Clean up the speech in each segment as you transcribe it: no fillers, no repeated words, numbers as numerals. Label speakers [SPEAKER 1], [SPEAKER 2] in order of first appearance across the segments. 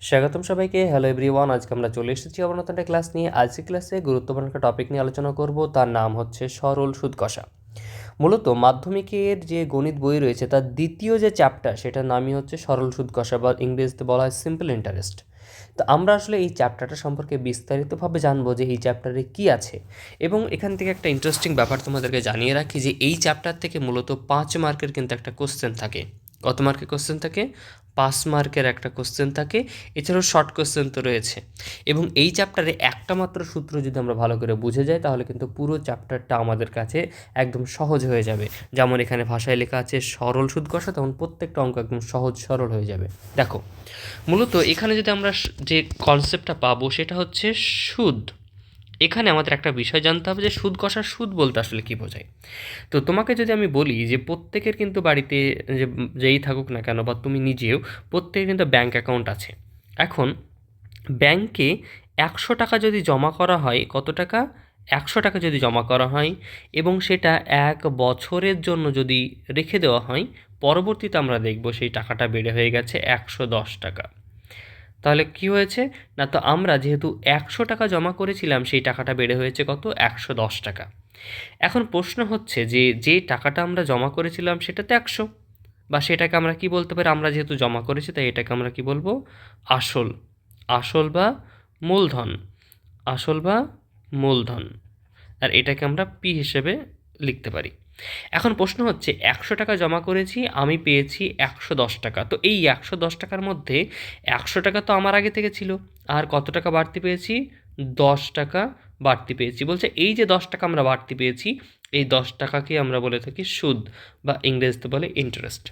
[SPEAKER 1] স্বাগতম সবাইকে। Hello everyone, আজকে আমরা চলে এসেছি আবার নতুন একটা ক্লাস নিয়ে। আজকে ক্লাসে গুরুত্বপূর্ণ একটা টপিক নিয়ে আলোচনা করব, তার নাম হচ্ছে সরল সুদ কষা। মূলত মাধ্যমিকের যে গণিত বই রয়েছে তার দ্বিতীয় যে চ্যাপ্টার, সেটার নামই হচ্ছে সরল সুদ কষা, বা ইংরেজিতে বলা হয় সিম্পল ইন্টারেস্ট। তো আমরা আসলে এই চ্যাপ্টারটা সম্পর্কে বিস্তারিতভাবে জানবো যে এই চ্যাপ্টারে কি আছে। এবং এখান থেকে একটা ইন্টারেস্টিং ব্যাপার তোমাদেরকে জানিয়ে রাখি যে এই চ্যাপ্টার থেকে মূলত 5 মার্কের কিন্তু একটা কোশ্চেন থাকে। কত মার্কের কোশ্চেন থাকে? 5 মার্কের একটা কোশ্চেন থাকে। এছাড়াও শর্ট কোশ্চেন তো রয়েছে। এবং এই চ্যাপ্টারে একটা মাত্র সূত্র যদি আমরা ভালো করে বুঝে যাই, তাহলে কিন্তু পুরো চ্যাপ্টারটা আমাদের কাছে একদম সহজ হয়ে যাবে। যেমন এখানে ভাষায় লেখা আছে সরল সুদ কষা, তখন প্রত্যেকটা অঙ্ক একদম সহজ সরল হয়ে যাবে। দেখো, মূলত এখানে যদি আমরা যে কনসেপ্টটা পাবো সেটা হচ্ছে সুদ। এখানে আমাদের একটা বিষয় জানতে হবে যে সুদ কষার সুদ বলতে আসলে কী বোঝায়। তো তোমাকে যদি আমি বলি যে প্রত্যেকের কিন্তু বাড়িতে যে যেই থাকুক না কেন, বা তুমি নিজেও, প্রত্যেকের কিন্তু ব্যাঙ্ক অ্যাকাউন্ট আছে। এখন ব্যাংকে 100 টাকা যদি জমা করা হয়, কত টাকা? 100 টাকা যদি জমা করা হয় এবং সেটা 1 বছরের জন্য যদি রেখে দেওয়া হয়, পরবর্তীতে আমরা দেখব সেই টাকাটা বেড়ে হয়ে গেছে 110 টাকা। তাহলে কি হয়েছে না, তো আমরা যেহেতু 100 টাকা জমা করেছিলাম, সেই টাকাটা বেড়ে হয়েছে কত? 110 টাকা। এখন প্রশ্ন হচ্ছে যে যে টাকাটা আমরা জমা করেছিলাম সেটা তো 100, বা সেটাকে আমরা কি বলতে পারি? আমরা যেহেতু জমা করেছি তাই এটাকে আমরা কি বলবো? আসল। আসল বা মূলধন। আসল বা মূলধন। আর এটাকে আমরা পি হিসেবে লিখতে পারি। এখন প্রশ্ন হচ্ছে 100 টাকা জমা করেছি, আমি পেয়েছি 110 টাকা। তো এই 110 টাকার মধ্যে 100 টাকা তো আমার আগে থেকে ছিল, আর কত টাকা বাড়তি পেয়েছি? 10 টাকা বাড়তি পেয়েছি। বলছে এই যে 10 টাকা আমরা বাড়তি পেয়েছি, এই 10 টাকাকে আমরা বলে থাকি সুদ, বা ইংরেজিতে বলে ইন্টারেস্ট।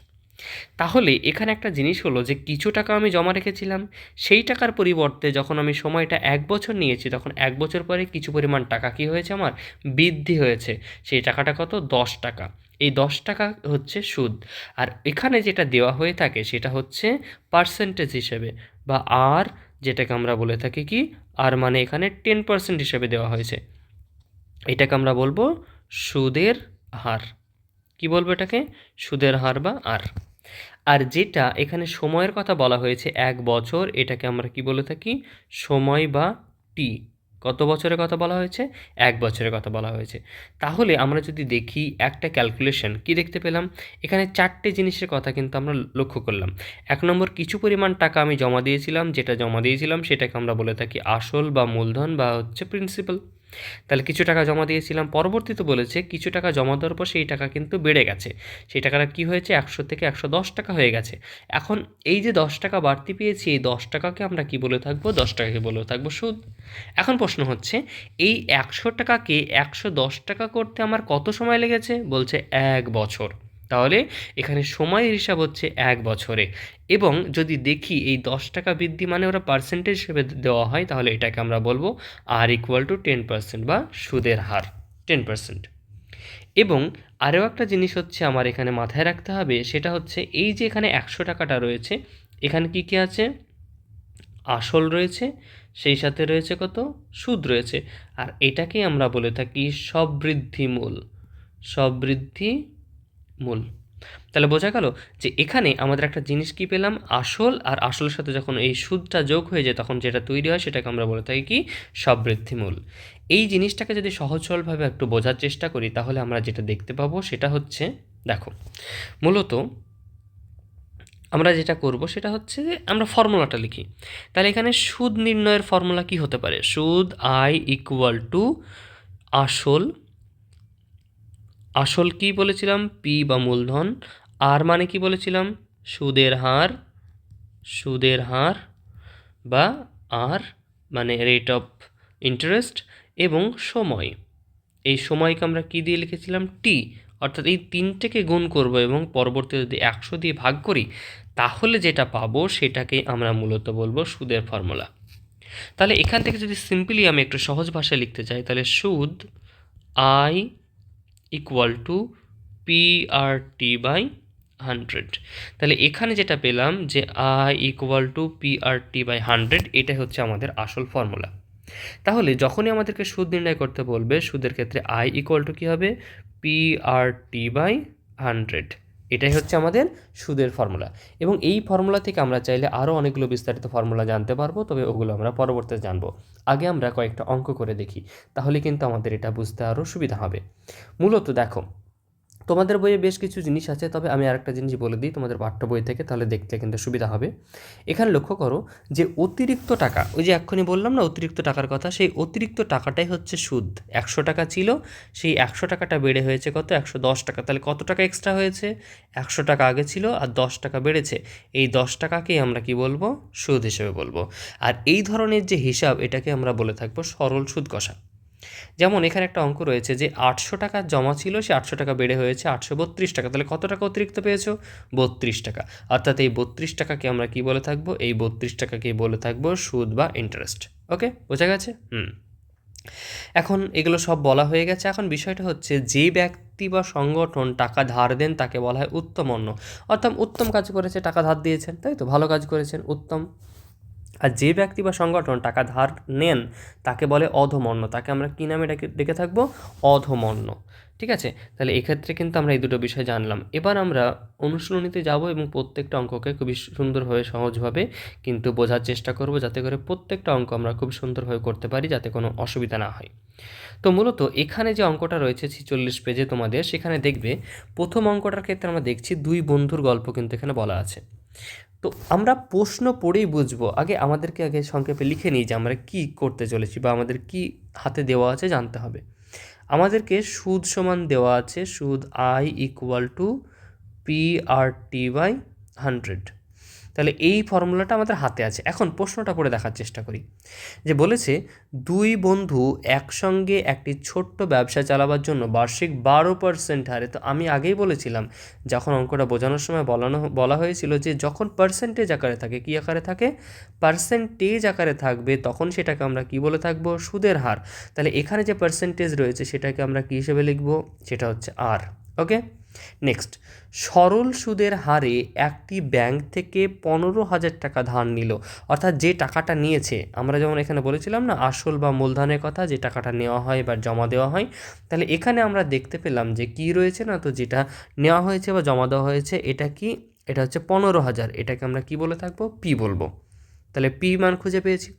[SPEAKER 1] তাহলে এখানে একটা জিনিস হলো যে কিছু টাকা আমি জমা রেখেছিলাম, সেই টাকার পরিবর্তে যখন আমি সময়টা 1 বছর নিয়েছি, তখন 1 বছর পরে কিছু পরিমাণ টাকা কী হয়েছে? আমার বৃদ্ধি হয়েছে। সেই টাকাটা কত? 10 টাকা। এই 10 টাকা হচ্ছে সুদ। আর এখানে যেটা দেওয়া হয়ে থাকে সেটা হচ্ছে পার্সেন্টেজ হিসেবে, বা আর, যেটাকে আমরা বলে থাকি কি, আর মানে এখানে 10% হিসেবে দেওয়া হয়েছে। এটাকে আমরা বলবো সুদের হার। কি বলবো এটাকে? সুদের হার বা আর। আর যেটা এখানে সময়ের কথা বলা হয়েছে 1 বছর, এটাকে আমরা কি বলে থাকি? সময় বা টি। কত বছরের কথা বলা হয়েছে? 1 বছরের কথা বলা হয়েছে। তাহলে আমরা যদি দেখি একটা ক্যালকুলেশন, কি দেখতে পেলাম? এখানে 4টে জিনিসের কথা কিন্তু আমরা লক্ষ্য করলাম। 1 নম্বর, কিছু পরিমাণ টাকা আমি জমা দিয়েছিলাম, যেটা জমা দিয়েছিলাম সেটাকে আমরা বলে থাকি আসল বা মূলধন, বা হচ্ছে প্রিন্সিপাল। তাহলে কিছু টাকা জমা দিয়েছিলাম, পরবর্তীতে বলেছে কিছু টাকা জমা দেওয়ার পর সেই টাকা কিন্তু বেড়ে গেছে। সেই টাকাটা কী হয়েছে? 100 থেকে 110 টাকা হয়ে গেছে। এখন এই যে 10 টাকা বাড়তি পেয়েছি, এই 10 টাকাকে আমরা কি বলে থাকবো? 10 টাকাকে বলে থাকবো সুদ। এখন প্রশ্ন হচ্ছে এই 100 টাকাকে 110 টাকা করতে আমার কত সময় লেগেছে? বলছে 1 বছর। তাহলে এখানে সময়ের হিসাব হচ্ছে 1 বছরে। এবং যদি দেখি এই 10 টাকা বৃদ্ধি মানে ওরা পার্সেন্টেজ হিসেবে দেওয়া হয়, তাহলে এটাকে আমরা বলবো আর ইকুয়াল টু 10%, বা সুদের হার 10%। এবং আরও একটা জিনিস হচ্ছে আমার এখানে মাথায় রাখতে হবে, সেটা হচ্ছে এই যে এখানে 100 টাকাটা রয়েছে, এখানে কি কি আছে? আসল রয়েছে, সেই সাথে রয়েছে কত? সুদ রয়েছে। আর এটাকেই আমরা বলে থাকি সববৃদ্ধি মূল। সববৃদ্ধি মূল। তাহলে বোঝা গেল যে এখানে আমাদের একটা জিনিস কি পেলাম? আসল, আর আসলের সাথে যখন এই সুদটা যোগ হয়ে যায়, তখন যেটা তৈরি হয় সেটাকে আমরা বলে থাকি কি? সববৃদ্ধিমূল। এই জিনিসটাকে যদি সহজ সরলভাবে একটু বোঝার চেষ্টা করি, তাহলে আমরা যেটা দেখতে পাবো সেটা হচ্ছে, দেখো, মূলত আমরা যেটা করব সেটা হচ্ছে যে আমরা ফর্মুলাটা লিখি। তাহলে এখানে সুদ নির্ণয়ের ফর্মুলা কি হতে পারে? সুদ আই ইকুয়াল টু আসল। আসল কি বলেছিলাম? পি বা মূলধন। আর মানে কি বলেছিলাম? সুদের হার। সুদের হার বা আর মানে রেট অফ ইন্টারেস্ট। এবং সময়, এই সময়কে আমরা কি দিয়ে লিখেছিলাম? টি। অর্থাৎ এই তিনটেকে গুণ করব এবং পরবর্তীতে যদি 100 দিয়ে ভাগ করি, তাহলে যেটা পাবো সেটাকেই আমরা মূলত বলবো সুদের ফর্মুলা। তাহলে এখান থেকে যদি সিম্পলি আমি একটু সহজ ভাষায় লিখতে চাই, তাহলে সুদ I equal to P R T by 100। তাহলে এখানে যেটা পেলাম যে I equal to P R T by 100, এটাই হচ্ছে আমাদের আসল ফর্মুলা। তাহলে যখনই আমাদেরকে সুদ নির্ণয় করতে বলবে, সুদের ক্ষেত্রে আই ইকুয়াল টু কী হবে? P R T by 100। এটাই হচ্ছে আমাদের সুদের ফর্মুলা, এবং এই ফর্মুলা থেকে আমরা চাইলে আরও অনেকগুলো বিস্তারিত ফর্মুলা জানতে পারবো, তবে ওগুলো আমরা পরবর্তীতে জানবো। আগে আমরা কয়েকটা অঙ্ক করে দেখি, তাহলে কিন্তু আমাদের এটা বুঝতে আরও সুবিধা হবে। মূলত দেখো, তোমাদের বইয়ে বেশ কিছু জিনিস আছে, তবে আমি আরেকটা জিনিস বলে দিই তোমাদের পাঠ্য বই থেকে, তাহলে দেখতে কিন্তু সুবিধা হবে। এখানে লক্ষ্য করো যে অতিরিক্ত টাকা, ওই যে এক্ষুনি বললাম না অতিরিক্ত টাকার কথা, সেই অতিরিক্ত টাকাটাই হচ্ছে সুদ। 100 টাকা ছিল, সেই 100 টাকাটা বেড়ে হয়েছে কত, 110 টাকা। তাহলে কত টাকা এক্সট্রা হয়েছে, 100 টাকা আগে ছিল আর 10 টাকা বেড়েছে, এই 10 টাকাকেই আমরা কি বলবো, সুদ হিসেবে বলবো। আর এই ধরনের যে হিসাব, এটাকে আমরা বলে থাকবো সরল সুদ কষা। যেমন এখানে একটা অঙ্ক রয়েছে যে 800 টাকা জমা ছিল, সে 800 টাকা বেড়ে হয়েছে 832 টাকা, তাহলে কত টাকা অতিরিক্ত পেয়েছো, 32 টাকা। অর্থাৎ এই 32 টাকাকে আমরা কি বলে থাকবো, এই 32 টাকাকে বলে থাকবো সুদ বা ইন্টারেস্ট। ওকে, বোঝা গেছে? এখন এগুলো সব বলা হয়ে গেছে। এখন বিষয়টা হচ্ছে, যে ব্যক্তি বা সংগঠন টাকা ধার দেন তাকে বলা হয় উত্তম অন্য, অর্থাৎ উত্তম কাজ করেছে, টাকা ধার দিয়েছেন, তাই তো, ভালো কাজ করেছেন, উত্তম। আর যে ব্যক্তি বা সংগঠন টাকা ধার নেন তাকে বলে অধমন্য, তাকে আমরা কী নামে ডেকে থাকবো, অধমন্য। ঠিক আছে, তাহলে এক্ষেত্রে কিন্তু আমরা এই দুটো বিষয় জানলাম। এবার আমরা অনুশীলনীতে যাব এবং প্রত্যেকটা অঙ্ককে খুবই সুন্দরভাবে সহজভাবে কিন্তু বোঝার চেষ্টা করব, যাতে করে প্রত্যেকটা অঙ্ক আমরা খুব সুন্দরভাবে করতে পারি, যাতে কোনো অসুবিধা না হয়। তো মূলত এখানে যে অঙ্কটা রয়েছে 46 পেজে তোমাদের, সেখানে দেখবে প্রথম অঙ্কটার ক্ষেত্রে আমরা দেখছি দুই বন্ধুর গল্প কিন্তু এখানে বলা আছে। তো আমরা প্রশ্ন পড়েই বুঝবো, আমাদেরকে সংক্ষেপে লিখে নিই যে আমরা কি করতে চলেছি বা আমাদের কি হাতে দেওয়া আছে জানতে হবে। আমাদেরকে সুদ সমান দেওয়া আছে, সুদ আই ইকুয়াল টু PRT/100। তাহলে এই ফর্মুলাটা আমাদের হাতে আছে। এখন প্রশ্নটা পড়ে দেখার চেষ্টা করি, যে বলেছে দুই বন্ধু একসঙ্গে একটি ছোট্ট ব্যবসা চালাবার জন্য বার্ষিক 12% হারে। তো আমি আগেই বলেছিলাম, যখন অঙ্কটা বোঝানোর সময় বলা হয়েছিল যে যখন পার্সেন্টেজ আকারে থাকে, কী আকারে থাকে, পার্সেন্টেজ আকারে থাকবে, তখন সেটাকে আমরা কি বলে থাকবো, সুদের হার। তাহলে এখানে যে পার্সেন্টেজ রয়েছে সেটাকে আমরা কী হিসেবে লিখবো, সেটা হচ্ছে আর। ওকে, নেক্সট, সরল সুদের হারে একটি ব্যাংক থেকে 15,000 টাকা ধার নিল। অর্থাৎ যে টাকাটা নিয়েছে, আমরা যেমন এখানে বলেছিলাম না আসল বা মূলধনের কথা, যে টাকাটা নেওয়া হয় বা জমা দেওয়া হয়, তাহলে এখানে আমরা দেখতে পেলাম যে কি রয়েছে না, তো যেটা নেওয়া হয়েছে বা জমা দেওয়া হয়েছে এটা কি, এটা হচ্ছে 15,000, এটাকে আমরা কি বলে থাকবো, পি বলবো। তাহলে পি মান খুঁজে পেয়েছি।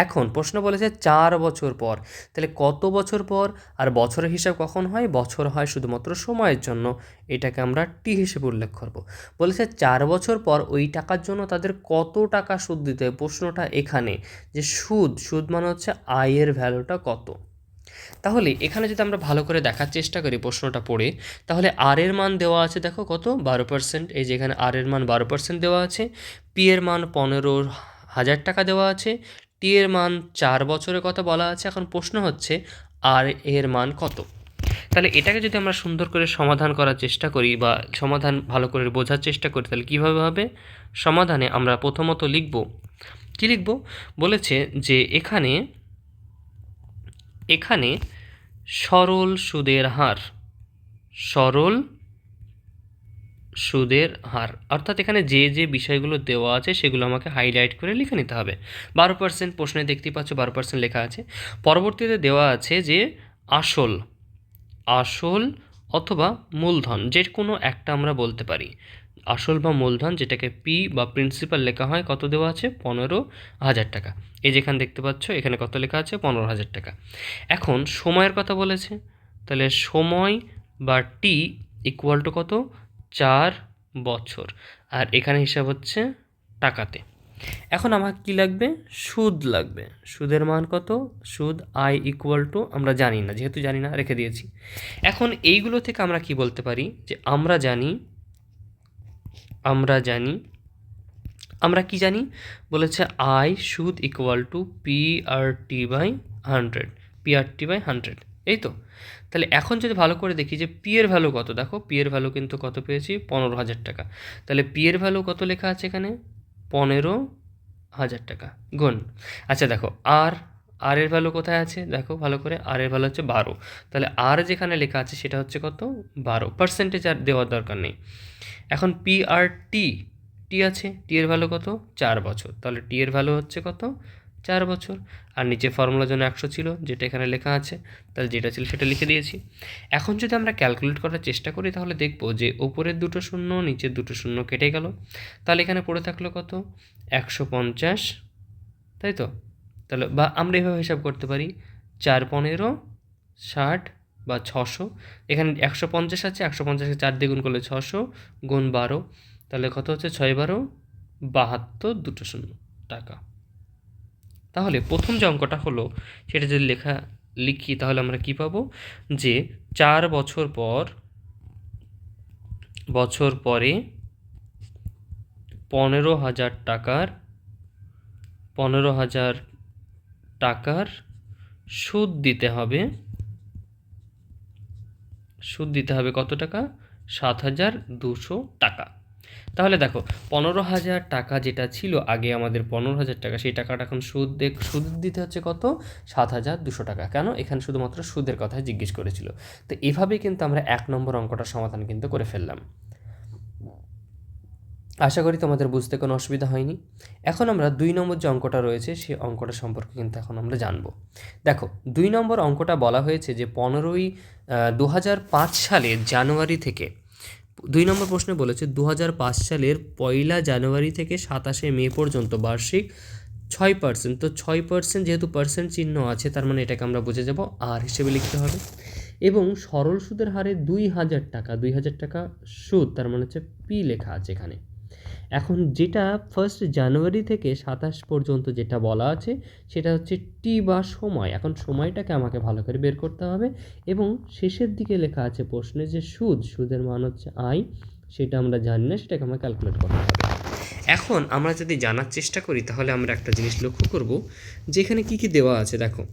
[SPEAKER 1] এখন প্রশ্ন বলেছে 4 বছর পর, তাহলে কত বছর পর, আর বছরের হিসাব কখন হয়, বছর হয় শুধুমাত্র সময়ের জন্য, এটাকে আমরা টি হিসেবে উল্লেখ করব। বলেছে 4 বছর পর ওই টাকার জন্য তাদের কত টাকা সুদ দিতে হয়। প্রশ্নটা এখানে যে সুদ মানে হচ্ছে আয়ের ভ্যালুটা কত। তাহলে এখানে যদি আমরা ভালো করে দেখার চেষ্টা করি প্রশ্নটা পড়ে, তাহলে আর এর মান দেওয়া আছে দেখো কত, 12%। এই যে এখানে আর এর মান 12% দেওয়া আছে, পি এর মান 15,000 টাকা দেওয়া আছে, টি এর মান 4 বছরের কথা বলা আছে। এখন প্রশ্ন হচ্ছে আর এর মান কত। তাহলে এটাকে যদি আমরা সুন্দর করে সমাধান করার চেষ্টা করি বা সমাধান ভালো করে বোঝার চেষ্টা করি, তাহলে কীভাবে হবে, সমাধানে আমরা প্রথমত লিখব, কী লিখব, বলেছে যে এখানে সরল সুদের হার, সরল সুদের হার, অর্থাৎ এখানে যে যে বিষয়গুলো দেওয়া আছে সেগুলো আমাকে হাইলাইট করে লিখে নিতে হবে। 12% প্রশ্নে দেখতেই পাচ্ছ 12% লেখা আছে। পরবর্তীতে দেওয়া আছে যে আসল অথবা মূলধন, যে কোনো একটা আমরা বলতে পারি, আসল বা মূলধন, যেটাকে পি বা প্রিন্সিপাল লেখা হয়, কত দেওয়া আছে, 15,000 টাকা। এই যেখানে দেখতে পাচ্ছ এখানে কত লেখা আছে, 15,000 টাকা। এখন সময়ের কথা বলেছে, তাহলে সময় বা টি ইকুয়াল টু কত, 4 বছর, আর এখানে হিসাব হচ্ছে টাকাতে। এখন আমার কি লাগবে, সুদ লাগবে। সুদের মান কত, সুদ আই ইকুয়াল টু, আমরা জানি না, যেহেতু জানি না রেখে দিয়েছি। এখন এইগুলো থেকে আমরা কি বলতে পারি, যে আমরা কি জানি, বলেছে আই সুদ ইকুয়াল টু PRT/100, এই তো। তাহলে এখন যদি ভালো করে দেখি যে পি এর ভ্যালু কত, দেখো পি এর ভ্যালু কিন্তু কত পেয়েছি, 15,000 টাকা। তাহলে পি এর ভ্যালু কত লেখা আছে এখানে, 15,000 টাকা গুণ। আচ্ছা দেখো আর এর ভ্যালু কোথায় আছে, দেখো ভালো করে, আর এর ভ্যালু হচ্ছে 12। তাহলে আর যেখানে লেখা আছে সেটা হচ্ছে কত, 12, পার্সেন্টেজ আর দেওয়ার দরকার নেই। এখন পি আর টি আছে, টি এর ভ্যালু কত, 4 বছর, তাহলে টি এর ভ্যালু হচ্ছে কত, 4 বছর। আর নিচে ফর্মুলার জন্য 100 ছিল, যেটা এখানে লেখা আছে, তাহলে যেটা ছিল সেটা লিখে দিয়েছি। এখন যদি আমরা ক্যালকুলেট করার চেষ্টা করি তাহলে দেখব যে ওপরের দুটো শূন্য নিচের দুটো শূন্য কেটে গেল, তাহলে এখানে পড়ে থাকলো কত, 150, তাই তো? তাহলে বা আমরা এভাবে হিসাব করতে পারি, 4 15 60 বা 600, এখানে 150 আছে, 150কে 4 দিয়ে গুণ করলে 600 গুণ 12, তাহলে কত হচ্ছে, 6 12 72 দুটো শূন্য টাকা। তাহলে প্রথম যে অঙ্কটা হলো সেটা যদি লিখি তাহলে আমরা কি পাবো, যে 4 বছর পরে 15,000 টাকার সুদ দিতে হবে কত টাকা, 7,200 টাকা। তাহলে দেখো 15,000 টাকা যেটা ছিল আগে আমাদের 15,000 টাকা, সেই টাকাটা এখন সুদ দিতে হচ্ছে কত, 7,200 টাকা। কেন, এখানে শুধুমাত্র সুদের কথা জিজ্ঞেস করেছিল। তো এভাবেই কিন্তু আমরা 1 নম্বর অঙ্কটার সমাধান কিন্তু করে ফেললাম। আশা করি তোমাদের বুঝতে কোনো অসুবিধা হয়নি। এখন আমরা 2 নম্বর যে অঙ্কটা রয়েছে সেই অঙ্কটা সম্পর্কে কিন্তু এখন আমরা জানবো। দেখো 2 নম্বর অঙ্কটা বলা হয়েছে যে 2005 সালের জানুয়ারি থেকে, 2 নম্বর প্রশ্নে বলেছে 2005 সালের 1 জানুয়ারি থেকে 27 মে পর্যন্ত বার্ষিক 6%, তো 6% যেহেতু পার্সেন্ট চিহ্ন আছে তার মানে এটাকে আমরা বুঝে যাব আর হিসেবে লিখতে হবে, এবং সরল সুদের হারে 2,000 টাকা সুদ, তার মানে হচ্ছে পি লেখা আছে এখানে। এখন যেটা 1 জানুয়ারি থেকে 27 পর্যন্ত যেটা বলা আছে সেটা হচ্ছে টি বা সময়। এখন সময়টাকে আমাকে ভালো করে বের করতে হবে, এবং শেষের দিকে লেখা আছে প্রশ্নে যে সুদের মান হচ্ছে আই, সেটা আমরা জানি না, সেটাকে আমরা ক্যালকুলেট করতে হবে। এখন আমরা যদি জানার চেষ্টা করি তাহলে আমরা একটা জিনিস লক্ষ্য করব যে এখানে কী কী দেওয়া আছে। দেখো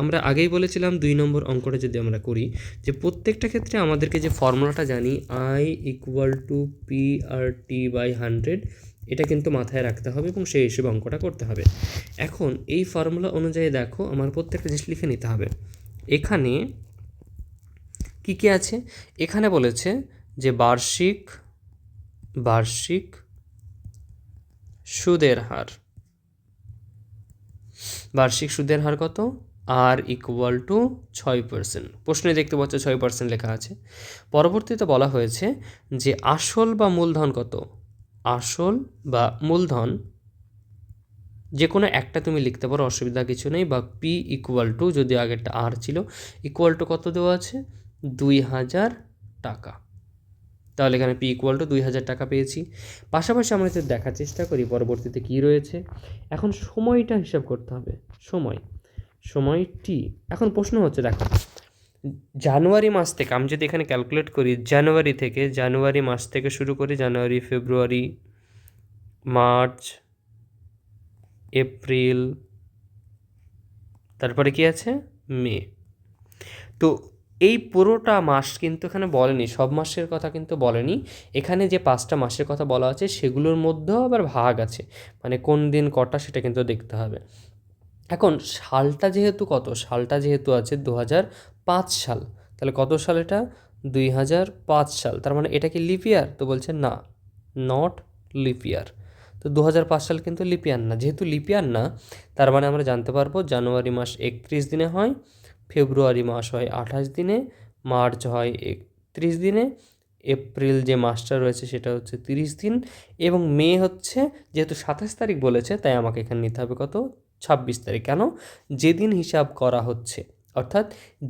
[SPEAKER 1] আমরা আগেই বলেছিলাম 2 নম্বর অঙ্কটা যদি আমরা করি, যে প্রত্যেকটা ক্ষেত্রে আমাদেরকে যে ফর্মুলাটা জানি I equal to P R T by 100, এটা কিন্তু মাথায় রাখতে হবে এবং সেই হিসেবে অঙ্কটা করতে হবে। এখন এই ফর্মুলা অনুযায়ী দেখো আমার প্রত্যেকটা জিনিস লিখে নিতে হবে। এখানে কী কী আছে, এখানে বলেছে যে বার্ষিক সুদের হার কত, আর ইকুয়াল টু 6%। প্রশ্নে দেখতে পাচ্ছ 6% লেখা আছে। পরবর্তীতে বলা হয়েছে যে আসল বা মূলধন কত, আসল বা মূলধন যে কোনো একটা তুমি লিখতে পারো, অসুবিধা কিছু নেই, বা পি ইকুয়াল টু, যদি আগেরটা আর ছিল, ইকুয়াল টু কত দেওয়া আছে, 2,000 টাকা। তাহলে এখানে পি ইকুয়াল টু 2,000 টাকা পেয়েছি। পাশাপাশি আমরা যদি দেখার চেষ্টা করি পরবর্তীতে কী রয়েছে, এখন সময়টা হিসাব করতে হবে, সময় টি। এখন প্রশ্ন হচ্ছে দেখো জানুয়ারি মাস থেকে আমি যদি এখানে ক্যালকুলেট করি, জানুয়ারি মাস থেকে শুরু করি, জানুয়ারি ফেব্রুয়ারি মার্চ এপ্রিল, তারপরে কি আছে, মে। তো এই পুরোটা মাস কিন্তু এখানে বলেনি, সব মাসের কথা কিন্তু বলেনি। এখানে যে 5টা মাসের কথা বলা আছে সেগুলোর মধ্যেও আবার ভাগ আছে, মানে কোন দিন কটা সেটা কিন্তু দেখতে হবে। এখন সালটা যেহেতু আছে 2005 সাল, তাহলে কত সাল এটা, 2005 সাল। তার মানে এটা কি লিপ ইয়ার, তো বলছে না, নট লিপ ইয়ার। তো 2005 সাল কিন্তু লিপ ইয়ার না, যেহেতু লিপ ইয়ার না তার মানে আমরা জানতে পারবো জানুয়ারি মাস 31 দিনে হয়, ফেব্রুয়ারি মাস হয় 28 দিনে, মার্চ হয় 31 দিনে, এপ্রিল যে মাসটা রয়েছে সেটা হচ্ছে 30 দিন, এবং মে হচ্ছে যেহেতু 27 তারিখ বলেছে তাই আমাকে এখানে নিতে হবে কত, 26 তারিখ। কেন, যেদিন হিসাব করা হচ্ছে, অর্থাৎ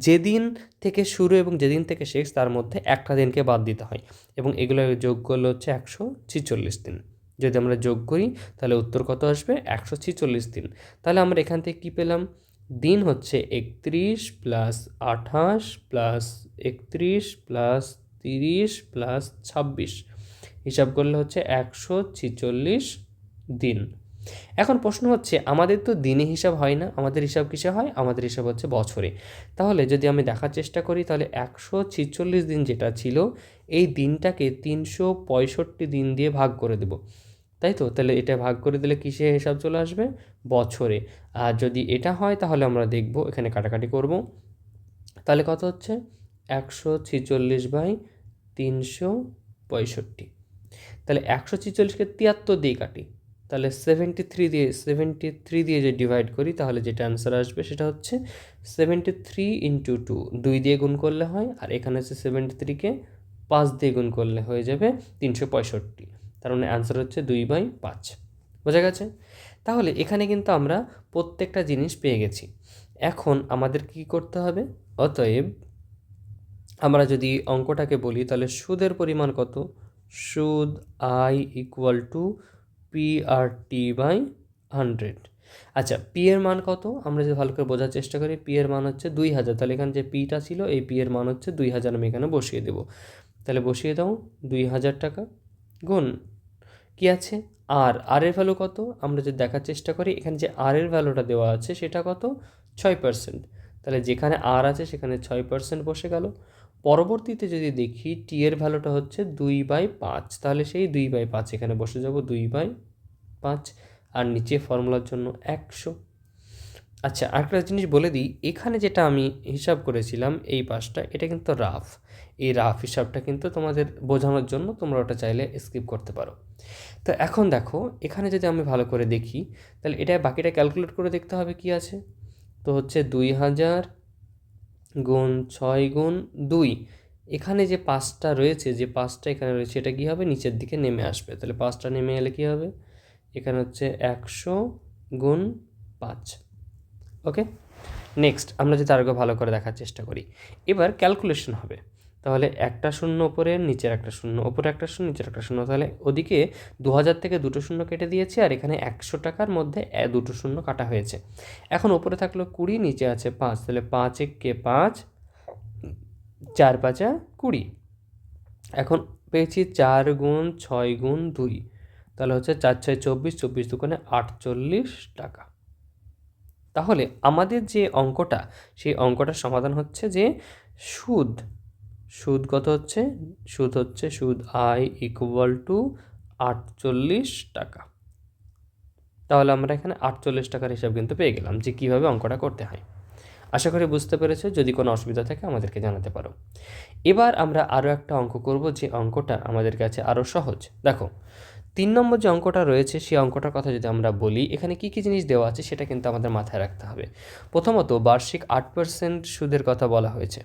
[SPEAKER 1] যেদিন থেকে শুরু এবং যেদিন থেকে শেষ তার মধ্যে একটা দিনকে বাদ দিতে হয়, এবং এগুলো যোগ করলে হচ্ছে 146 দিন। যদি আমরা যোগ করি তাহলে উত্তর কত আসবে, 146 দিন। তাহলে আমরা এখান থেকে কী পেলাম, দিন হচ্ছে 31 প্লাস 28 প্লাস 31 প্লাস 30 প্লাস 26, হিসাব করলে হচ্ছে 146 দিন। এখন প্রশ্ন হচ্ছে আমাদের তো দিনে হিসাব হয় না, আমাদের হিসাব কিসে হয়, আমাদের হিসাব হচ্ছে বছরে। তাহলে যদি আমি দেখার চেষ্টা করি তাহলে 146 দিন যেটা ছিল এই দিনটাকে 365 দিন দিয়ে ভাগ করে দেব, তাই তো? তাহলে এটা ভাগ করে দিলে কিসে হিসাব চলে আসবে, বছরে। আর যদি এটা হয় তাহলে আমরা দেখব, এখানে কাটাকাটি করব, তাহলে কত হচ্ছে 146/365। তাহলে 146কে 73 দিয়ে কাটি, তাহলে 73 দিয়ে যে ডিভাইড করি তাহলে যেটা অ্যান্সার আসবে সেটা হচ্ছে 73 ইন্টু 2, 2 দিয়ে গুণ করলে হয়, আর এখানে হচ্ছে 73কে 5 দিয়ে গুণ করলে হয়ে যাবে 365, তার মানে অ্যান্সার হচ্ছে 2/5। বোঝা গেছে? তাহলে এখানে কিন্তু আমরা প্রত্যেকটা জিনিস পেয়ে গেছি। এখন আমাদের কি করতে হবে? অতএব আমরা যদি অঙ্কটাকে বলি তাহলে সুদের পরিমাণ কত? সুদ আই ইকুয়াল টু PRT/100। আচ্ছা, পি এর মান কত? আমরা যদি ভালো করে বোঝার চেষ্টা করি, পি এর মান হচ্ছে 2000, তাহলে এখানে যে পিটা ছিল এই পি এর মান হচ্ছে 2000, আমি এখানে বসিয়ে দেবো। তাহলে বসিয়ে দাও 2000 টাকা গুণ কি আছে আর এর ভ্যালু কত? আমরা যদি দেখার চেষ্টা করি, এখানে যে আর এর ভ্যালুটা দেওয়া আছে সেটা কত? 6%। তাহলে যেখানে আর আছে সেখানে 6% বসে গেল। পরবর্তীতে যদি দেখি টি এর ভ্যালুটা হচ্ছে 2/5, তাহলে সেই 2/5 এখানে বসে যাব 2/5, আর নিচে ফর্মুলার জন্য 100। আচ্ছা, আরেকটা জিনিস বলে দিই, এখানে যেটা আমি হিসাব করেছিলাম এই পাশটা, এটা কিন্তু রাফ। এই রাফ হিসাবটা কিন্তু তোমাদের বোঝানোর জন্য তোমরা ওটা চাইলে স্কিপ করতে পারো। তো এখন দেখো, এখানে যদি আমি ভালো করে দেখি তাহলে এটা বাকিটা ক্যালকুলেট করে দেখতে হবে কি আছে। তো হচ্ছে 2000 গুণ 6 গুণ 2, এখানে যে 5টা রয়েছে, যে 5টা এখানে রয়েছে, এটা কী হবে? নিচের দিকে নেমে আসবে। তাহলে 5টা নেমে এলে কী হবে? এখানে হচ্ছে 100 গুণ 5। ওকে, নেক্সট আমরা যদি আরেকটু ভালো করে দেখার চেষ্টা করি, এবার ক্যালকুলেশন হবে। তাহলে একটা শূন্য ওপরে, নিচের একটা শূন্য, ওপরে একটা শূন্য, নিচের একটা শূন্য, তাহলে ওদিকে 2000 থেকে দুটো শূন্য কেটে দিয়েছে, আর এখানে 100 টাকার মধ্যে দুটো শূন্য কাটা হয়েছে। এখন ওপরে থাকলো 20, নিচে আছে 5, তাহলে 5 একে 5, 4 5 20। এখন পেয়েছি 4 গুণ 6 গুণ 2, তাহলে হচ্ছে 4 6 24, 24 দুগুণে 48 টাকা। তাহলে আমাদের যে অঙ্কটা, সেই অঙ্কটার সমাধান হচ্ছে যে সুদ কত হচ্ছে? সুদ আই ইকুয়াল টু 48 টাকা। তাহলে আমরা এখানে 48 টাকার হিসাব কিন্তু পেয়ে গেলাম যে কীভাবে অঙ্কটা করতে হয়। আশা করি বুঝতে পেরেছো। যদি কোনো অসুবিধা থাকে আমাদেরকে জানাতে পারো। এবার আমরা আরও একটা অঙ্ক করব, যে অঙ্কটা আমাদের কাছে আরও সহজ। দেখো, 3 নম্বর যে অঙ্কটা রয়েছে সেই অঙ্কটার কথা যদি আমরা বলি, এখানে কী কী জিনিস দেওয়া আছে সেটা কিন্তু আমাদের মাথায় রাখতে হবে। প্রথমত বার্ষিক 8% সুদের কথা বলা হয়েছে।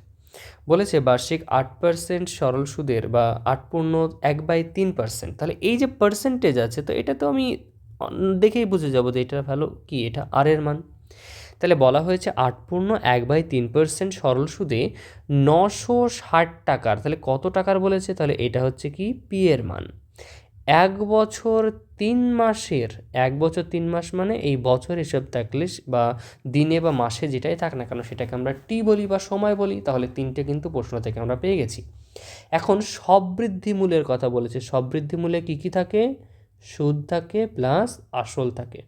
[SPEAKER 1] বলেছে বার্ষিক 8% সরল সুদের বা 8.1/3%। তাহলে এই যে পার্সেন্টেজ আছে, তো এটা তো আমি দেখেই বুঝে যাব যে এটার ভ্যালু কি, এটা আর এর মান। তাহলে বলা হয়েছে 8.1/3% সরল সুদে 960 টাকার, তাহলে কত টাকার বলেছে? তাহলে এটা হচ্ছে কি পি এর মান। 1 বছর 3 মাসের, 1 বছর 3 মাস মানে এই বছর হিসেব থাকলে বা দিনে বা মাসে যেটাই থাক না কেন সেটাকে আমরা টি বলি বা সময় বলি। তাহলে 3টে কিন্তু প্রশ্ন থেকে আমরা পেয়ে গেছি। এখন সববৃদ্ধিমূলের কথা বলেছে। সববৃদ্ধিমূলে কী কী থাকে? সুদ থাকে প্লাস আসল থাকে।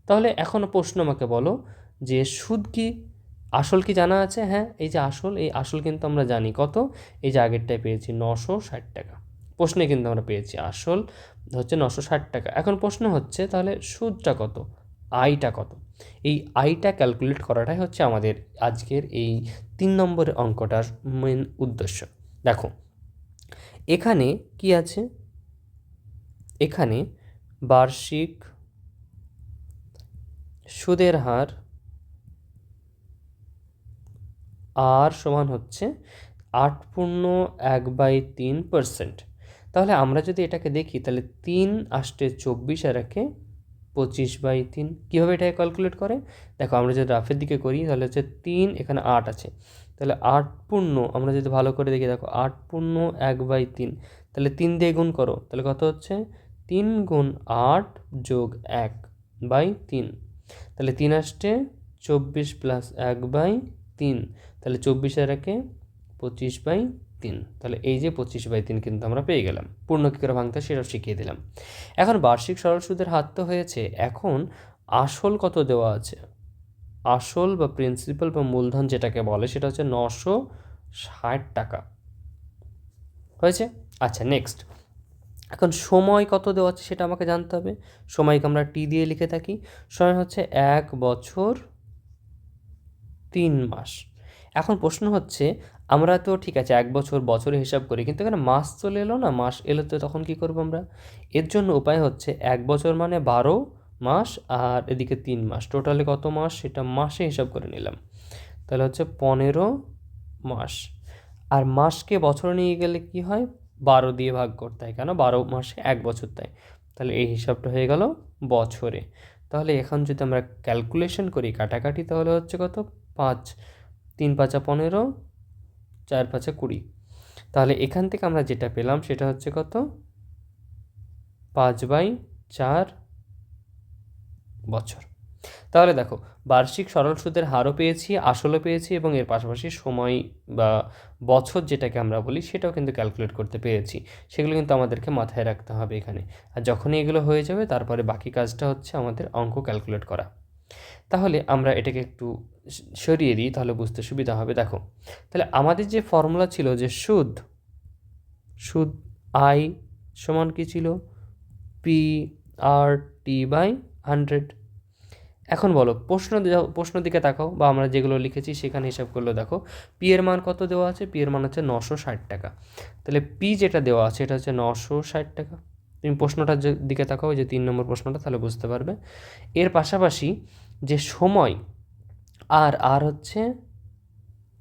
[SPEAKER 1] তাহলে এখন প্রশ্ন আমাকে বলো যে সুদ কি, আসল কি জানা আছে? হ্যাঁ, এই যে আসল, এই আসল কিন্তু আমরা জানি কত, এই যে আগেরটায় পেয়েছি 960 টাকা। প্রশ্নে কিন্তু আমরা পেয়েছি আসল হচ্ছে 960 টাকা। এখন প্রশ্ন হচ্ছে তাহলে সুদটা কত, আয়টা কত? এই আয়টা ক্যালকুলেট করাটাই হচ্ছে আমাদের আজকের এই 3 নম্বরের অঙ্কটার মেন উদ্দেশ্য। দেখো, এখানে কি আছে? এখানে বার্ষিক সুদের হার আর সমান হচ্ছে 8.1/3%। তাহলে আমরা যদি এটাকে দেখি তাহলে 3 আসতে 24 আর একে 25/3। কীভাবে এটাকে ক্যালকুলেট করে? দেখো, আমরা যদি রাফের দিকে করি তাহলে হচ্ছে 3, এখানে 8 আছে, তাহলে 8 পূর্ণ, আমরা যদি ভালো করে দেখি, দেখো 8.1/3, তাহলে 3 দিয়ে গুণ করো, তাহলে কত হচ্ছে? 3 গুণ 8 যোগ 1/3, তাহলে 3 আসতে 24 প্লাস 1/3, তাহলে 24 আর একে 25/3। তাহলে এই যে 25/3 কিন্তু আমরা পেয়ে গেলাম। পূর্ণ কী করে ভাঙতে সেটাও শিখিয়ে দিলাম। এখন বার্ষিক সরল সুদের হার তো হয়েছে, এখন আসল কত দেওয়া আছে? আসল বা প্রিন্সিপাল বা মূলধন যেটাকে বলে সেটা হচ্ছে 960 টাকা। হয়েছে? আচ্ছা, নেক্সট, এখন সময় কত দেওয়া আছে সেটা আমাকে জানতে হবে। সময়কে আমরা টি দিয়ে লিখে থাকি। সময় হচ্ছে 1 বছর 3 মাস। এখন প্রশ্ন হচ্ছে আমরা তো ঠিক আছে 1 বছর বছরে হিসাব করি, কিন্তু এখানে মাস চলে এলো না, মাস এলে তো তখন কী করবো আমরা? এর জন্য উপায় হচ্ছে 1 বছর মানে 12 মাস, আর এদিকে 3 মাস, টোটালে কত মাস সেটা মাসে হিসাব করে নিলাম। তাহলে হচ্ছে 15 মাস। আর মাসকে বছরে নিয়ে গেলে কি হয়? 12 দিয়ে ভাগ করতে হয়, কেন 12 মাসে 1 বছর তাই। তাহলে এই হিসাবটা হয়ে গেল বছরে। তাহলে এখন যদি আমরা ক্যালকুলেশন করি কাটাকাটি, তাহলে হচ্ছে কত? 5, 3 5 15, 4 5 20। তাহলে এখান থেকে আমরা যেটা পেলাম সেটা হচ্ছে কত? 5/4 বছর। তাহলে দেখো, বার্ষিক সরল সুদের হারও পেয়েছি, আসলও পেয়েছি, এবং এর পাশাপাশি সময় বা বছর যেটাকে আমরা বলি সেটাও কিন্তু ক্যালকুলেট করতে পেরেছি। সেগুলো কিন্তু আমাদেরকে মাথায় রাখতে হবে এখানে। আর যখনই এগুলো হয়ে যাবে তারপরে বাকি কাজটা হচ্ছে আমাদের অঙ্ক ক্যালকুলেট করা। তাহলে আমরা এটাকে একটু সরিয়ে দিই, তাহলে বুঝতে সুবিধা হবে। দেখো, তাহলে আমাদের যে ফর্মুলা ছিল যে সুদ আই সমান কী ছিল? PRT/100। এখন বলো, প্রশ্ন দিকে তাকাও, বা আমরা যেগুলো লিখেছি সেখানে হিসাব করলেও দেখো, পি এর মান কত দেওয়া আছে? পি এর মান হচ্ছে 960 টাকা। তাহলে পি যেটা দেওয়া আছে এটা হচ্ছে 960 টাকা। তুমি প্রশ্নটার দিকে তাকাও, যে 3 নম্বর প্রশ্নটা, তাহলে বুঝতে পারবে। এর পাশাপাশি যে সময় আর হচ্ছে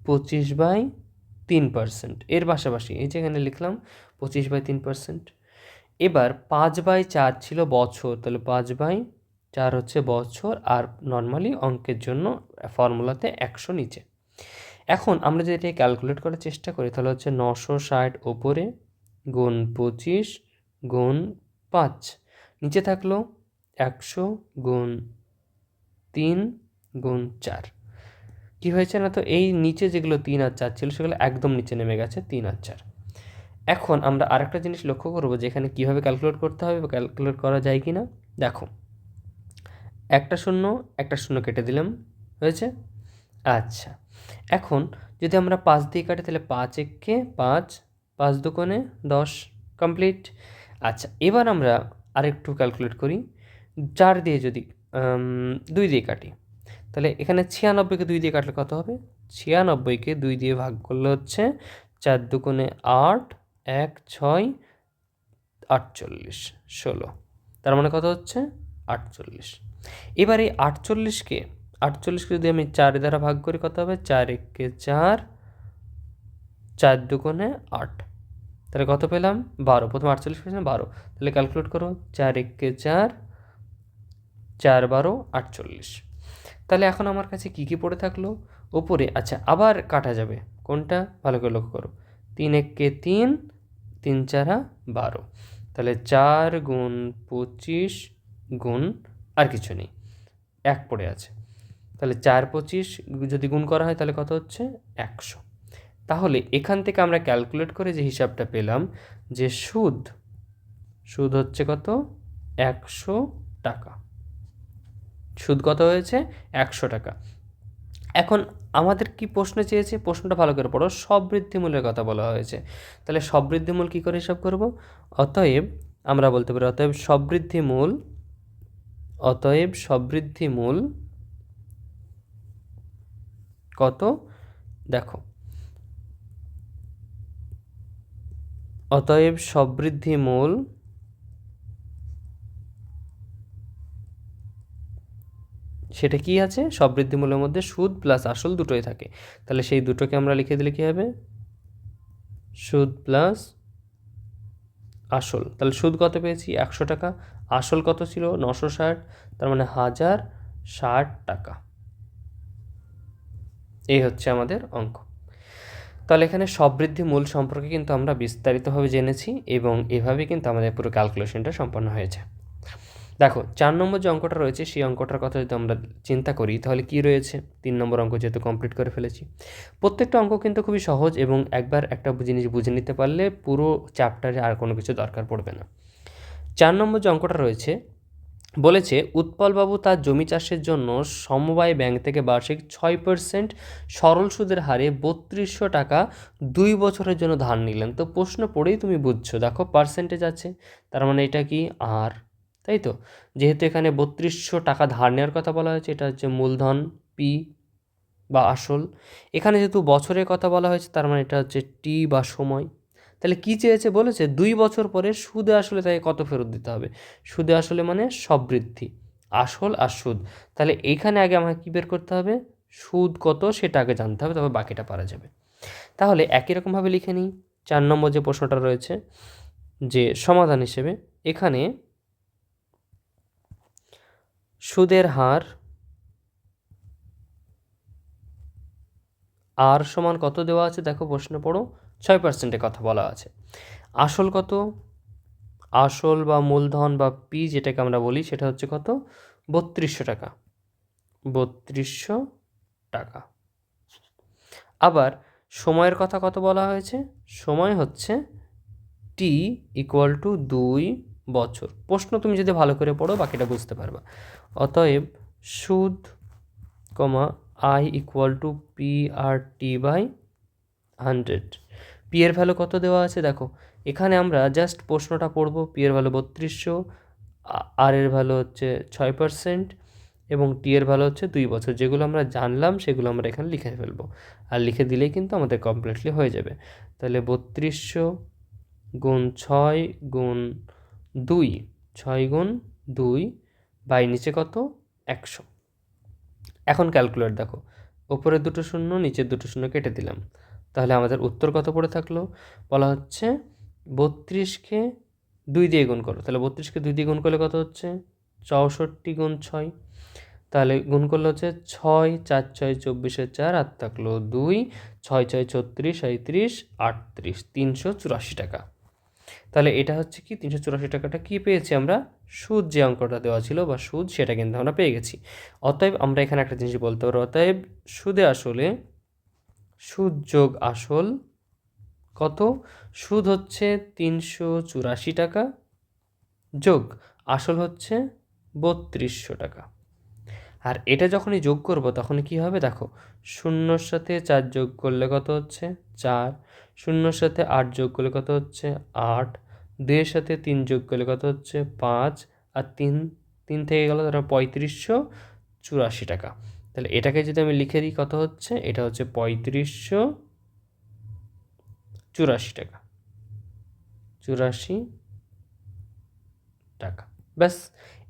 [SPEAKER 1] 25/3%। এর পাশাপাশি এই যে এখানে লিখলাম 25/3%। এবার 5/4 ছিল বছর, তাহলে 5/4 হচ্ছে বছর, আর নর্মালি অঙ্কের জন্য ফর্মুলাতে 100 নিচে। এখন আমরা যদি এটা ক্যালকুলেট করার চেষ্টা করি, তাহলে হচ্ছে 960 ওপরে গুণ 25 গুণ 5, নিচে থাকলো 100 গুণ 3 গুণ 4। কী হয়েছে না, তো এই নিচে যেগুলো 3 আর 4 ছিল সেগুলো একদম নিচে নেমে গেছে, 3 আর 4। এখন আমরা আরেকটা জিনিস লক্ষ্য করবো যে এখানে কীভাবে ক্যালকুলেট করতে হবে বা ক্যালকুলেট করা যায় কি না। দেখো, একটা শূন্য কেটে দিলাম, হয়েছে। আচ্ছা, এখন যদি আমরা 5 দিয়ে কাটি, তাহলে 5 একে 5, 5 দুগুণে 10, কমপ্লিট। আচ্ছা, এবার আমরা আরেকটু ক্যালকুলেট করি। 4 দিয়ে যদি 2 দিয়ে কাটি, তাহলে এখানে 96কে 2 দিয়ে কাটলে কত হবে? 96কে 2 দিয়ে ভাগ করলে হচ্ছে 4 দুগুণে 8, 1 6, 48, 16। তার মানে কত হচ্ছে? 48। এবার এই 48কে যদি আমি 4 দ্বারা ভাগ করি, কত হবে? 4 একে 4, 4 দুগুণে 8, তাহলে কত পেলাম? 12। প্রথমে 48 পেয়েছিলাম, 12। তাহলে ক্যালকুলেট করো, 4 একে 4, 4 12 48। তাহলে এখন আমার কাছে কী কী পড়ে থাকলো ওপরে? আচ্ছা, আবার কাটা যাবে, কোনটা ভালো করে লক্ষ্য করো। 3 একে 3, 3 4 12। তাহলে 4 গুণ 25 গুণ আর কিছু নেই, 1 পড়ে আছে। তাহলে 4 25 যদি গুণ করা হয় তাহলে কত হচ্ছে? 100। তাহলে এখান থেকে আমরা ক্যালকুলেট করে যে হিসাবটা পেলাম যে সুদ হচ্ছে কত? 100 টাকা। সুদ কত হয়েছে? 100 টাকা। এখন আমাদের কি প্রশ্ন চেয়েছে? প্রশ্নটা ভালো করে পড়ো। সবৃদ্ধিমূলের কথা বলা হয়েছে। তাহলে সবৃদ্ধিমূল কী করে হিসাব করব? অতএব আমরা বলতে পারি অতএব সবৃদ্ধিমূল কত? দেখো, অতএব সবৃদ্ধিমূল সেটা কি আছে? সবৃদ্ধিমূলের মধ্যে সুদ প্লাস আসল দুটোই থাকে। তাহলে সেই দুটোকে আমরা লিখে দিলে কী হবে? সুদ প্লাস আসল। তাহলে সুদ কত পেয়েছি? 100 টাকা। আসল কত ছিল? 960, তার মানে 1060 টাকা। এই হচ্ছে আমাদের অঙ্ক। তাহলে এখানে সবৃদ্ধি মূল সম্পর্কে কিন্তু আমরা বিস্তারিতভাবে জেনেছি, এবং এভাবে কিন্তু আমাদের পুরো ক্যালকুলেশনটা সম্পন্ন হয়েছে। দেখো, 4 নম্বর যে অঙ্কটা রয়েছে সেই অঙ্কটার কথা যদি আমরা চিন্তা করি, তাহলে কি রয়েছে? 3 নম্বর অঙ্ক যেহেতু কমপ্লিট করে ফেলেছি। প্রত্যেকটা অঙ্ক কিন্তু খুবই সহজ, এবং একবার একটা জিনিস বুঝে নিতে পারলে পুরো চ্যাপ্টারে আর কোনো কিছু দরকার পড়বে না। 4 নম্বর যে অঙ্কটা রয়েছে, বলেছে উৎপলবাবু তার জমি চাষের জন্য সমবায় ব্যাংক থেকে বার্ষিক 6% সরল সুদের হারে 3200 টাকা 2 বছরের জন্য ধার নিলেন। তো প্রশ্ন পড়েই তুমি বুঝছো, দেখো পার্সেন্টেজ আছে, তার মানে এটা কি? আর, তাই তো? যেহেতু এখানে 3200 টাকা ধার নেওয়ার কথা বলা হয়েছে, এটা হচ্ছে মূলধন পি, বা আসল। এখানে যেহেতু বছরের কথা বলা হয়েছে তার মানে এটা হচ্ছে টি বা সময়। তাহলে কী চেয়েছে বলেছে 2 বছর পরে সুদে আসলে তাকে কত ফেরত দিতে হবে। সুদে আসলে মানে সববৃদ্ধি, আসল আর সুদ। তাহলে এইখানে আগে আমাকে কী বের করতে হবে, সুদ কত সেটা আগে জানতে হবে, তবে বাকিটা পারা যাবে। তাহলে একই রকমভাবে লিখে নিই 4 নম্বর যে প্রশ্নটা রয়েছে, যে সমাধান হিসেবে এখানে সুদের হার আর সমান কত দেওয়া আছে, দেখো প্রশ্ন পড়ো, 6%-এর কথা বলা আছে। আসল কত, আসল বা মূলধন বা পি যেটাকে আমরা বলি সেটা হচ্ছে কত, 3200 টাকা, 3200 টাকা। আবার সময়ের কথা কত বলা হয়েছে, সময় হচ্ছে টি ইকুয়াল টু 2 বছর। প্রশ্ন তুমি যদি ভালো করে পড়ো বাকিটা বুঝতে পারবা। অতএব সুদ কমা I equal to P R T by 100। P এর ভ্যালু কত দেওয়া আছে দেখো, এখানে আমরা জাস্ট প্রশ্নটা পড়বো। পি এর ভ্যালু 3200, আর এর ভ্যালু হচ্ছে 6% এবং টি এর ভ্যালু হচ্ছে 2 বছর। যেগুলো আমরা জানলাম সেগুলো আমরা এখানে লিখে ফেলবো, আর লিখে দিলেই কিন্তু আমাদের কমপ্লিটলি হয়ে যাবে। তাহলে 3200 গুণ 6 গুণ 2, 6 গুণ 2 বাই নিচে কত 100। এখন ক্যালকুলেট দেখো, ওপরের দুটো শূন্য নিচের দুটো শূন্য কেটে দিলাম, তাহলে আমাদের উত্তর কত পড়ে থাকলো, বলা হচ্ছে 32কে 2 দিয়ে গুণ করো। তাহলে 32কে 2 দিয়ে গুণ করলে কত হচ্ছে 64 গুণ 6, তাহলে গুণ করলে হচ্ছে 6, 4 6 24, 4 আর থাকলো 2, 6 6 36 37 38, 384 টাকা। তাহলে এটা হচ্ছে কি 384 টাকাটা কি পেয়েছি আমরা, সুদ যে অঙ্কটা দেওয়া ছিল বা সুদ সেটা কিন্তু আমরা পেয়ে গেছি। অতএব আমরা এখানে একটা জিনিস বলতে পারবো, অতএব সুদে আসলে সুদ যোগ আসল কত, সুদ হচ্ছে 384 টাকা যোগ আসল হচ্ছে 3200 টাকা। আর এটা যখনই যোগ করব তখন কি হবে দেখো, শূন্যর সাথে 4 যোগ করলে কত হচ্ছে 4, শূন্যর সাথে 8 যোগ করলে কত হচ্ছে 8, 2-এর সাথে 3 যোগ করলে কত হচ্ছে 5, আর 3 থেকে গেল ধরো 3584 টাকা। তাহলে এটাকে যদি আমি লিখে দিই কত হচ্ছে, এটা হচ্ছে 3584 টাকা, 84 টাকা। ব্যাস,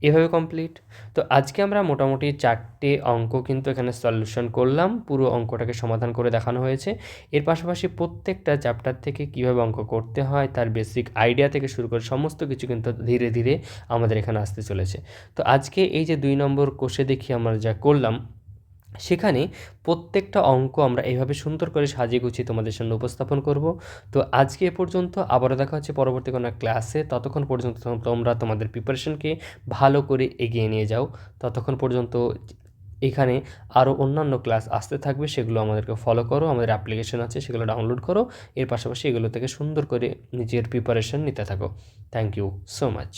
[SPEAKER 1] এভাবে কমপ্লিট। তো আজকে আমরা মোটামুটি 4টে অঙ্ক কিন্তু এখানে সলিউশন করলাম, পুরো অঙ্কটাকে সমাধান করে দেখানো হয়েছে। এর পাশাপাশি প্রত্যেকটা চ্যাপ্টার থেকে কীভাবে অঙ্ক করতে হয় তার বেসিক আইডিয়া থেকে শুরু করে সমস্ত কিছু কিন্তু ধীরে ধীরে আমাদের এখানে আসতে চলেছে। তো আজকে এই যে 2 নম্বর কোষে দেখি আমরা যা করলাম, সেখানে প্রত্যেকটা অঙ্ক আমরা এইভাবে সুন্দর করে সাজিয়ে গুছিয়ে তোমাদের সামনে উপস্থাপন করব। তো আজকে এ পর্যন্ত, আবারও দেখা হচ্ছে পরবর্তী কোনো ক্লাসে। ততক্ষণ পর্যন্ত তোমরা তোমাদের প্রিপারেশনকে ভালো করে এগিয়ে নিয়ে যাও। ততক্ষণ পর্যন্ত এখানে আরও অন্যান্য ক্লাস আসতে থাকবে, সেগুলো আমাদেরকে ফলো করো, আমাদের অ্যাপ্লিকেশন আছে সেগুলো ডাউনলোড করো। এর পাশাপাশি এগুলো থেকে সুন্দর করে নিজের প্রিপারেশন নিতে থাকো। Thank you so much.